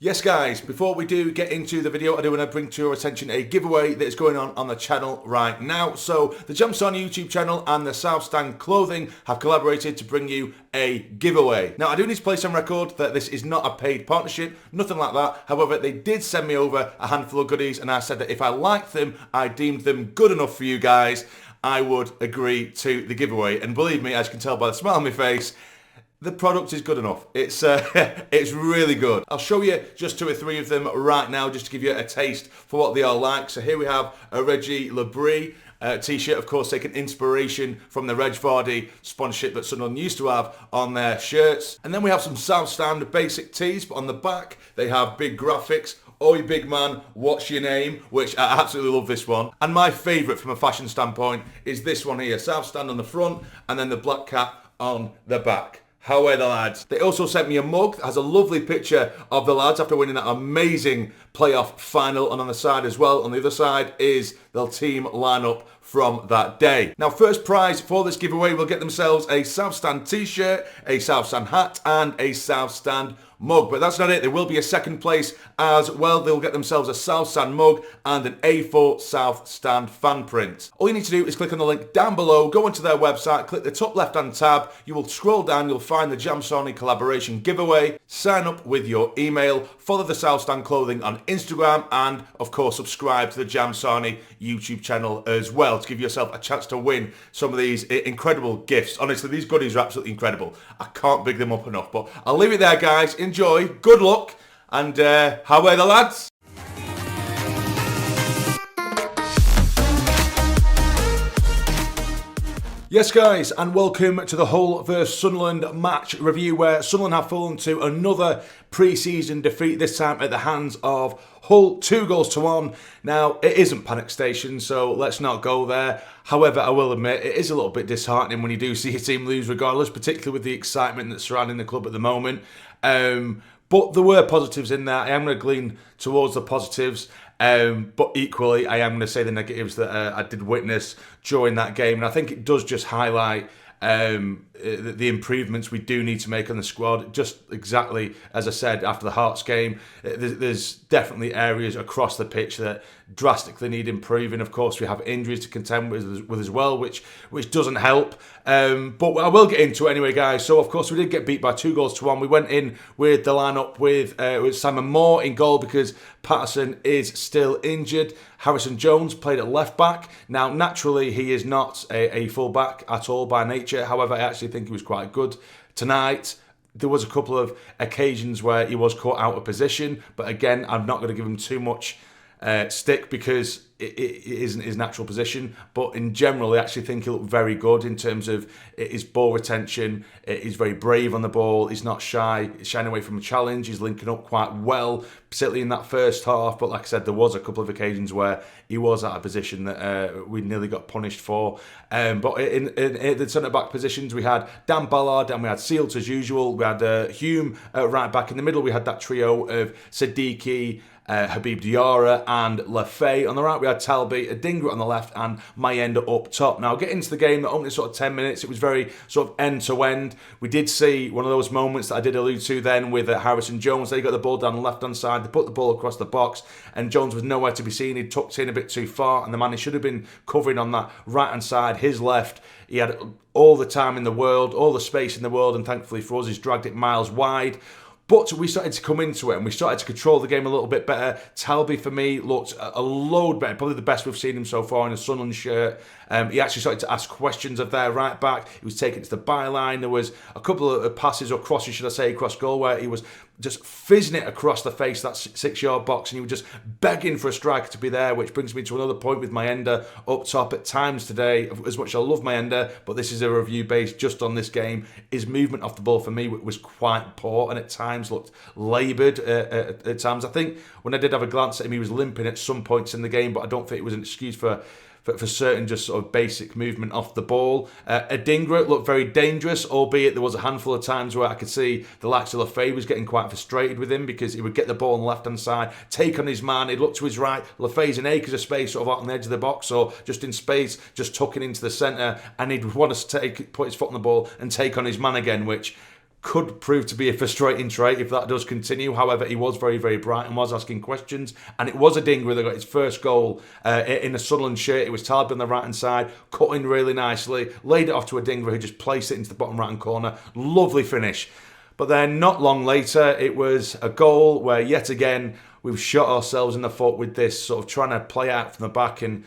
Yes guys, before we do get into the video, I do want to bring to your attention a giveaway that is going on the channel right now. So the jamsarny YouTube channel and the South Stand Clothing have collaborated to bring you a giveaway. Now I do need to place on record that this is not a paid partnership, nothing like that. However, they did send me over a handful of goodies and I said that if I liked them, I deemed them good enough for you guys, I would agree to the giveaway. And believe me, as you can tell by the smile on my face, the product is good enough. It's it's really good. I'll show you just 2 or 3 of them right now just to give you a taste for what they are like. So here we have a Reggie Labrie t-shirt, of course taking inspiration from the Reg Vardy sponsorship that Sunderland used to have on their shirts. And then we have some South Stand basic tees, but on the back they have big graphics. Oi big man, what's your name? Which I absolutely love this one. And my favourite from a fashion standpoint is this one here. South Stand on the front and then the black cap on the back. How are the lads? They also sent me a mug that has a lovely picture of the lads after winning that amazing playoff final, and on the side as well, on the other side, is the team lineup from that day. Now, first prize for this giveaway will get themselves a South Stand t-shirt, a South Stand hat, and a South Stand mug. But that's not it. There will be a second place as well. They'll get themselves a South Stand mug and an A4 South Stand fan print. All you need to do is click on the link down below, go onto their website, click the top left-hand tab. You will scroll down, you'll find the jamsarny collaboration giveaway. Sign up with your email, follow the South Stand Clothing on Instagram, and of course subscribe to the jamsarny YouTube channel as well to give yourself a chance to win some of these incredible gifts. Honestly, these goodies are absolutely incredible. I can't big them up enough, but I'll leave it there, guys. Enjoy, good luck, and how are the lads? Yes guys, and welcome to the Hull vs Sunderland match review, where Sunderland have fallen to another pre-season defeat, this time at the hands of Hull, 2-1. Now, it isn't panic station, so let's not go there. However, I will admit, it is a little bit disheartening when you do see your team lose regardless, particularly with the excitement that's surrounding the club at the moment. But there were positives in there. I am going to glean towards the positives. But equally, I am going to say the negatives that I did witness during that game. And I think it does just highlight the improvements we do need to make on the squad. Just exactly as I said after the Hearts game, there's definitely areas across the pitch that drastically need improving. Of course, we have injuries to contend with as well, which doesn't help. But I will get into it anyway, guys. So, of course, we did get beat by 2-1. We went in with the lineup with Simon Moore in goal because Patterson is still injured. Harrison Jones played at left back. Now, naturally, he is not a full back at all by nature. However, I actually think he was quite good tonight. There was a couple of occasions where he was caught out of position, but again, I'm not going to give him too much stick because it isn't his natural position. But in general, I actually think he looked very good in terms of his ball retention. He's very brave on the ball. He's not shy. He's shying away from a challenge. He's linking up quite well, particularly in that first half. But like I said, there was a couple of occasions where he was out of position that we nearly got punished for. But in the centre-back positions, we had Dan Ballard and we had Sealt as usual. We had Hume right back in the middle. We had that trio of Siddiqui, Habib Diarra and Lafay. On the right we had Talby, Adingra on the left and Mayenda up top. Now, get into the game, the opening sort of 10 minutes, it was very sort of end to end. We did see one of those moments that I did allude to then with Harrison Jones. They got the ball down the left hand side, they put the ball across the box and Jones was nowhere to be seen. He tucked in a bit too far and the man he should have been covering on that right hand side, his left, he had all the time in the world, all the space in the world, and thankfully for us he's dragged it miles wide. But we started to come into it and we started to control the game a little bit better. Talby, for me, looked a load better. Probably the best we've seen him so far in a Sunderland shirt. He actually started to ask questions of their right back. He was taken to the byline. There was a couple of passes or crosses, should I say, across goal where he was just fizzing it across the face, that 6-yard box, and he was just begging for a striker to be there, which brings me to another point with Mayenda up top at times today. As much as I love Mayenda, but this is a review based just on this game, his movement off the ball for me was quite poor and at times looked laboured at times. I think when I did have a glance at him, he was limping at some points in the game, but I don't think it was an excuse for certain just sort of basic movement off the ball. Adingra looked very dangerous, albeit there was a handful of times where I could see the likes of Lafay was getting quite frustrated with him because he would get the ball on the left-hand side, take on his man, he'd look to his right, Lafay's in acres of space sort of out on the edge of the box or just in space, just tucking into the centre, and he'd want to put his foot on the ball and take on his man again, which could prove to be a frustrating trait if that does continue. However, he was very, very bright and was asking questions. And it was Adingra that got his first goal in a Sunderland shirt. It was Talbot on the right-hand side, cut in really nicely, laid it off to Adingra, who just placed it into the bottom right-hand corner. Lovely finish. But then not long later, it was a goal where yet again, we've shot ourselves in the foot with this sort of trying to play out from the back. And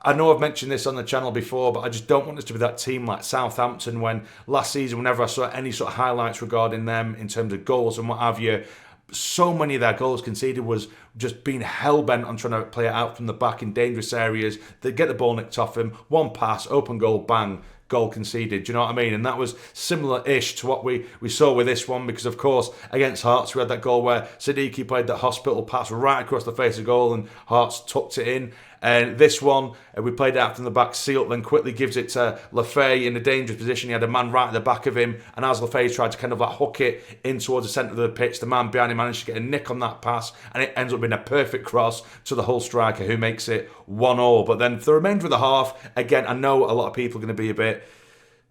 I know I've mentioned this on the channel before, but I just don't want us to be that team like Southampton when last season, whenever I saw any sort of highlights regarding them in terms of goals and what have you, so many of their goals conceded was just being hell-bent on trying to play it out from the back in dangerous areas. They get the ball nicked off him, one pass, open goal, bang, goal conceded. Do you know what I mean? And that was similar-ish to what we saw with this one, because of course against Hearts we had that goal where Siddiqui played the hospital pass right across the face of goal and Hearts tucked it in. And this one, we played it out from the back, Sealed, then quickly gives it to Lefay in a dangerous position. He had a man right at the back of him, and as Lefay tried to kind of like hook it in towards the centre of the pitch, the man behind him managed to get a nick on that pass, and it ends up being a perfect cross to the Hull striker, who makes it 1-1. But then for the remainder of the half, again, I know a lot of people are going to be a bit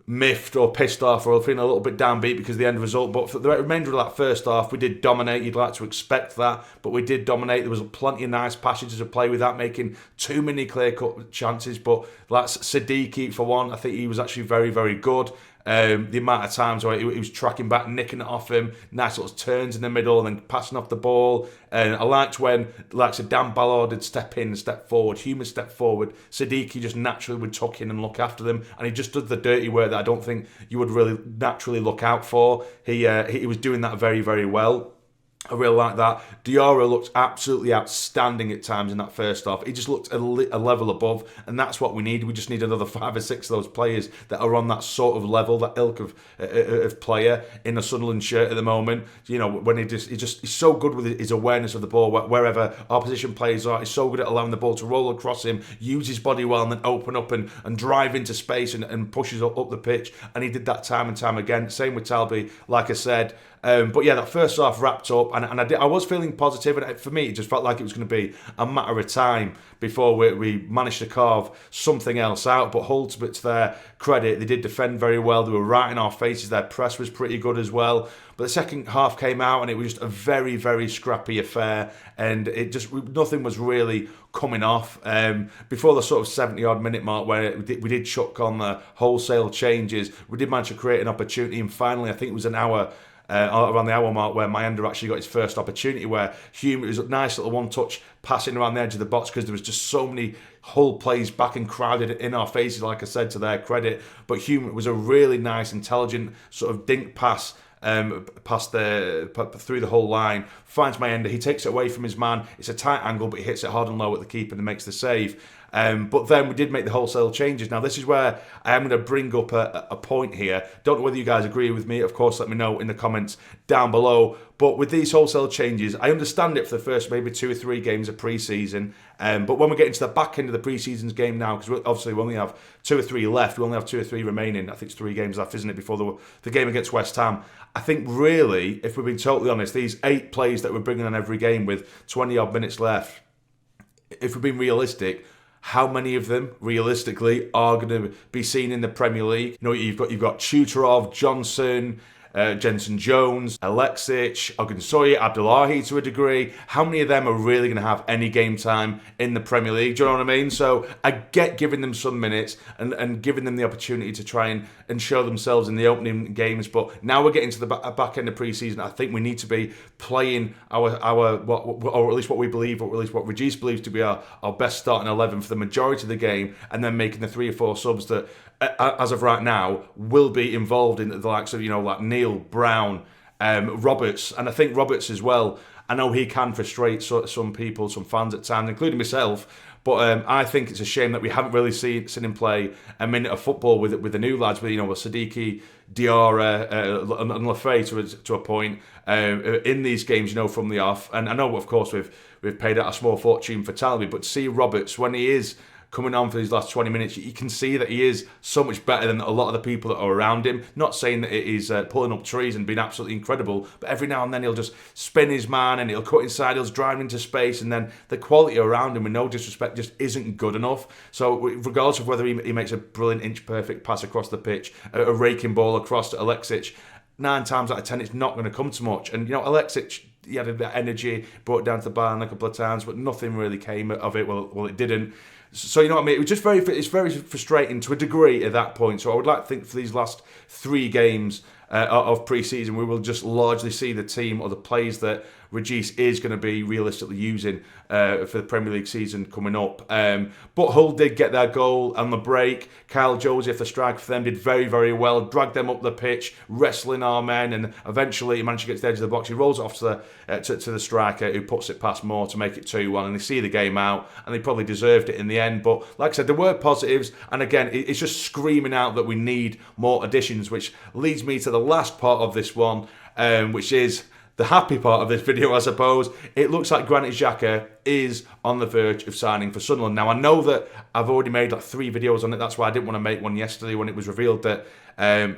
miffed or pissed off or feeling a little bit downbeat because of the end result, but for the remainder of that first half we did dominate. You'd like to expect that, but we did dominate. There was plenty of nice passages to play without making too many clear-cut chances, but that's Siddiqui for one. I think he was actually very, very good. The amount of times where he was tracking back, nicking it off him, nice little turns in the middle and then passing off the ball. And I liked when Dan Ballard did step in and step forward, human step forward. Siddiqui just naturally would tuck in and look after them, and he just did the dirty work that I don't think you would really naturally look out for. He was doing that very, very well. I really like that. Diarra looked absolutely outstanding at times in that first half. He just looked a level above, and that's what we need. We just need another 5 or 6 of those players that are on that sort of level, that ilk of player in a Sunderland shirt at the moment. You know, when he's so good with his awareness of the ball, wherever opposition players are. He's so good at allowing the ball to roll across him, use his body well, and then open up and drive into space and pushes up the pitch. And he did that time and time again. Same with Talby, like I said. But yeah, that first half wrapped up, and I was feeling positive, and for me, it just felt like it was going to be a matter of time before we managed to carve something else out. But Hull, to their credit, they did defend very well. They were right in our faces. Their press was pretty good as well. But the second half came out, and it was just a very, very scrappy affair, and nothing was really coming off. Before the sort of 70-odd minute mark, where we did chuck on the wholesale changes, we did manage to create an opportunity, and finally, I think it was an hour. Around the hour mark, where Mayenda actually got his first opportunity, where Hume, it was a nice little one-touch passing around the edge of the box, because there was just so many Hull plays back and crowded in our faces, like I said, to their credit. But Hume was a really nice, intelligent sort of dink pass past through the whole line, finds Mayenda, he takes it away from his man. It's a tight angle, but he hits it hard and low at the keeper and makes the save. But then we did make the wholesale changes. Now, this is where I am going to bring up a point here. Don't know whether you guys agree with me. Of course, let me know in the comments down below. But with these wholesale changes, I understand it for the first maybe 2 or 3 games of pre-season. But when we get into the back end of the pre-season's game now, because obviously we only have 2 or 3 left, we only have 2 or 3 remaining. I think it's 3 games left, isn't it, before the game against West Ham. I think really, if we're being totally honest, these 8 plays that we're bringing on every game with 20-odd minutes left, if we're being realistic, how many of them, realistically, are going to be seen in the Premier League? You know, you've got Chuterov, Johnson, Jensen Jones, Alexic, Ogunsoye, Abdullahi to a degree. How many of them are really going to have any game time in the Premier League? Do you know what I mean? So I get giving them some minutes and giving them the opportunity to try and show themselves in the opening games. But now we're getting to the back end of pre-season. I think we need to be playing or at least what we believe, or at least what Regis believes to be our best starting 11 for the majority of the game, and then making the 3 or 4 subs that, as of right now, will be involved in the likes of, like Neil, Brown, Roberts, and I think Roberts as well. I know he can frustrate some people, some fans at times, including myself. But I think it's a shame that we haven't really seen him play a minute of football with the new lads, with Siddiqui, Diarra, and Lefay to a point in these games, from the off. And I know, of course, we've paid out a small fortune for Talby, but to see Roberts when he is coming on for these last 20 minutes, you can see that he is so much better than a lot of the people that are around him. Not saying that he's pulling up trees and being absolutely incredible, but every now and then he'll just spin his man and he'll cut inside, he'll drive into space, and then the quality around him, with no disrespect, just isn't good enough. So regardless of whether he makes a brilliant inch-perfect pass across the pitch, a raking ball across to Alexic, 9 times out of 10, it's not going to come to much. And, Alexic, he had a bit of energy, brought it down to the bar a couple of times, but nothing really came of it. Well, it didn't. So, you know what I mean? It was just it's very frustrating to a degree at that point. So I would like to think for these last 3 games of pre-season, we will just largely see the team or the players that Rodgers is going to be realistically using for the Premier League season coming up. But Hull did get their goal on the break. Kyle Joseph, the striker for them, did very, very well. Dragged them up the pitch, wrestling our men, and eventually he managed to get to the edge of the box. He rolls it off to the striker, who puts it past Moore to make it 2-1. And they see the game out, and they probably deserved it in the end. But like I said, there were positives. And again, it's just screaming out that we need more additions, which leads me to the last part of this one, which is the happy part of this video, I suppose. It looks like Granit Xhaka is on the verge of signing for Sunderland. Now, I know that I've already made 3 videos on it. That's why I didn't want to make one yesterday when it was revealed that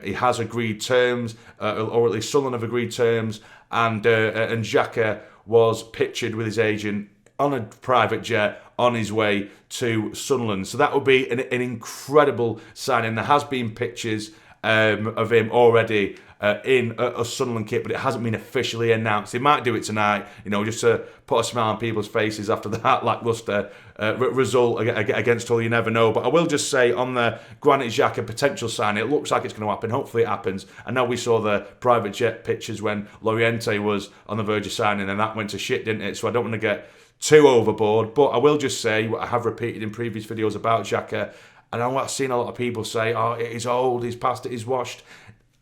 he has agreed terms, or at least Sunderland have agreed terms, and Xhaka was pictured with his agent on a private jet on his way to Sunderland. So that would be an incredible signing. There has been pictures of him already in a Sunderland kit, but it hasn't been officially announced. They might do it tonight, just to put a smile on people's faces after that lacklustre result against Hull. You never know. But I will just say on the Granit Xhaka potential sign, it looks like it's going to happen. Hopefully it happens. I know we saw the private jet pictures when Loriente was on the verge of signing, and that went to shit, didn't it? So I don't want to get too overboard. But I will just say what I have repeated in previous videos about Xhaka, and I've seen a lot of people say, oh, he's old, he's past it, he's washed.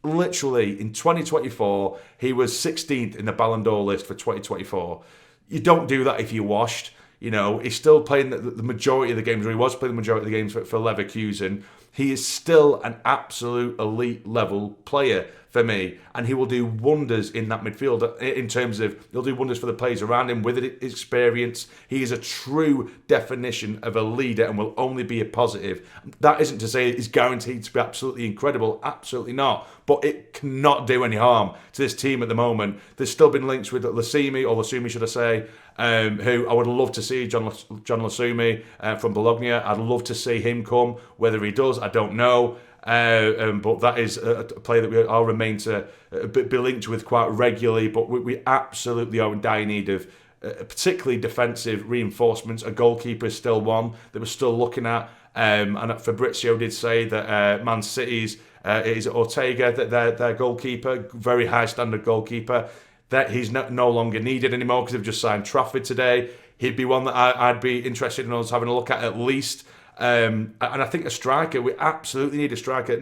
Literally, in 2024, he was 16th in the Ballon d'Or list for 2024. You don't do that if you're washed. He's still playing the majority of the games, or he was playing the majority of the games for Leverkusen. He is still an absolute elite level player for me, and he will do wonders in that midfield in terms of, he'll do wonders for the players around him with his experience. He is a true definition of a leader and will only be a positive. That isn't to say he's guaranteed to be absolutely incredible, absolutely not, but it cannot do any harm to this team at the moment. There's still been links with Lasumi should I say, who I would love to see, John Lasumi from Bologna. I'd love to see him come. Whether he does, I don't know. But that is a player that I'll remain to be linked with quite regularly. But we absolutely are in dire need of particularly defensive reinforcements. A goalkeeper is still one that we're still looking at. And Fabrizio did say that Man City's is Ortega, that their goalkeeper, very high standard goalkeeper, that he's no longer needed anymore because they've just signed Trafford today. He'd be one that I'd be interested in us having a look at least. And I think a striker, we absolutely need a striker.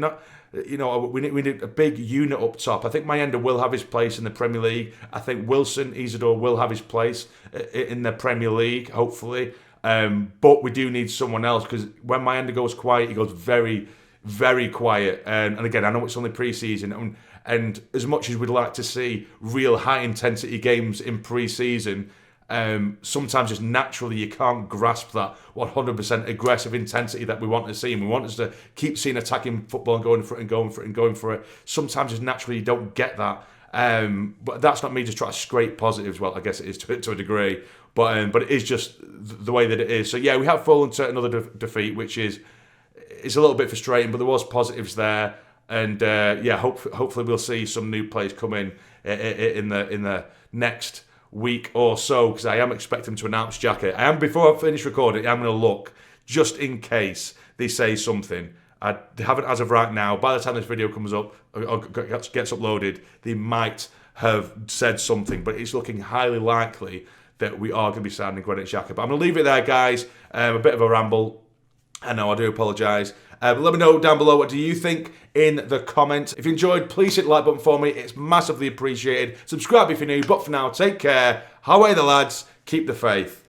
We need a big unit up top. I think Mayenda will have his place in the Premier League. I think Wilson, Isidore will have his place in the Premier League, hopefully. But we do need someone else, because when Mayenda goes quiet, he goes very, very quiet. And again, I know it's only pre-season, and as much as we'd like to see real high-intensity games in pre-season, sometimes just naturally you can't grasp that 100% aggressive intensity that we want to see, and we want us to keep seeing attacking football and going for it. Sometimes just naturally you don't get that, but that's not me just trying to scrape positives. Well, I guess it is to a degree, but it is just the way that it is. So yeah, we have fallen to another defeat, which is a little bit frustrating, but there was positives there, and hopefully we'll see some new players come in the next week or so, because I am expecting to announce Xhaka. Before I finish recording, I'm going to look just in case they say something. They haven't as of right now. By the time this video comes up or gets uploaded, they might have said something, but it's looking highly likely that we are going to be signing Granit Xhaka. But I'm going to leave it there, guys. A bit of a ramble. I know, I do apologise. But let me know down below, what do you think in the comments. If you enjoyed, please hit the like button for me. It's massively appreciated. Subscribe if you're new. But for now, take care. Away the lads. Keep the faith.